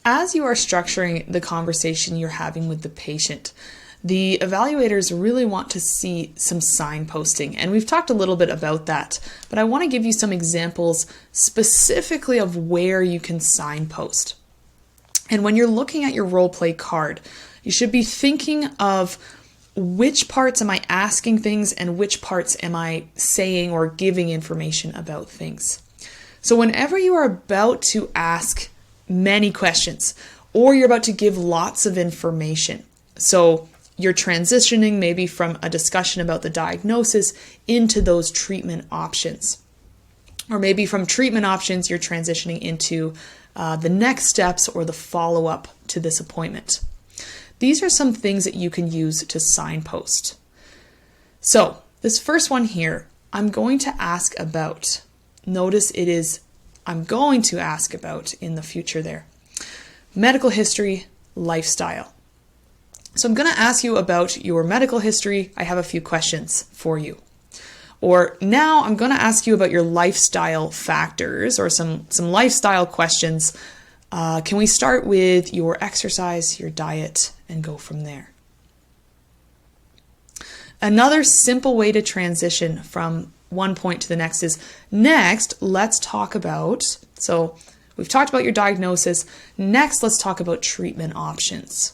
as you are structuring the conversation you're having with the patient, the evaluators really want to see some signposting, and we've talked a little bit about that, but I want to give you some examples specifically of where you can signpost. And when you're looking at your role play card, you should be thinking of which parts am I asking things and which parts am I saying or giving information about things. So whenever you are about to ask many questions or you're about to give lots of information, so you're transitioning maybe from a discussion about the diagnosis into those treatment options. Or maybe from treatment options, you're transitioning into the next steps or the follow-up to this appointment. These are some things that you can use to signpost. So this first one here, I'm going to ask about. Notice it is, I'm going to ask about in the future there. Medical history, lifestyle. So I'm going to ask you about your medical history. I have a few questions for you. Or now I'm going to ask you about your lifestyle factors or some lifestyle questions. Can we start with your exercise, your diet, and go from there? Another simple way to transition from one point to the next is, next, let's talk about, so we've talked about your diagnosis. Next, let's talk about treatment options.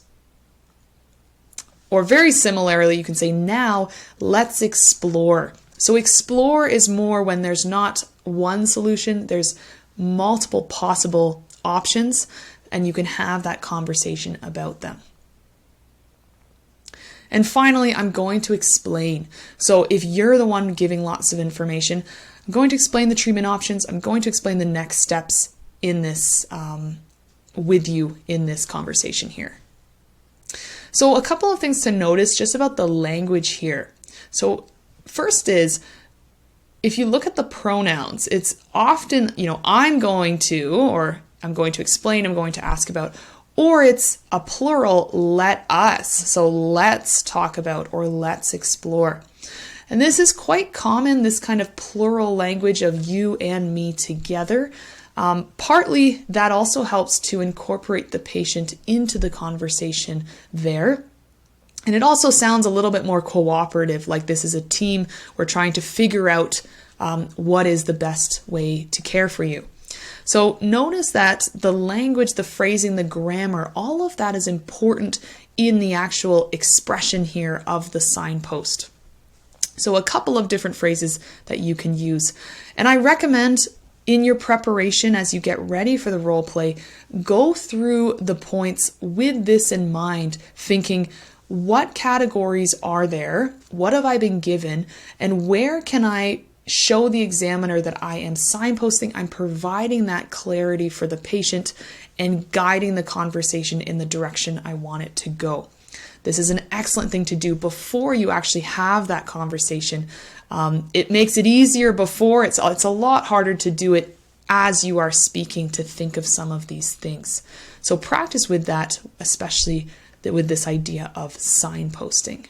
Or very similarly, you can say, now let's explore. So explore is more when there's not one solution, there's multiple possible options, and you can have that conversation about them. And finally, I'm going to explain. So if you're the one giving lots of information, I'm going to explain the treatment options. I'm going to explain the next steps in this with you in this conversation here. So a couple of things to notice just about the language here. So first is, if you look at the pronouns, it's often, I'm going to, or I'm going to explain, I'm going to ask about, or it's a plural, let us. So let's talk about or let's explore. And this is quite common, this kind of plural language of you and me together. Partly that also helps to incorporate the patient into the conversation there. And it also sounds a little bit more cooperative, like this is a team. We're trying to figure out what is the best way to care for you. So notice that the language, the phrasing, the grammar, all of that is important in the actual expression here of the signpost. So a couple of different phrases that you can use. And I recommend in your preparation as you get ready for the role play, go through the points with this in mind, thinking, what categories are there? What have I been given? And where can I show the examiner that I am signposting? I'm providing that clarity for the patient and guiding the conversation in the direction I want it to go. This is an excellent thing to do before you actually have that conversation. It makes it easier before. It's a lot harder to do it as you are speaking, to think of some of these things. So practice with that, especially with this idea of signposting.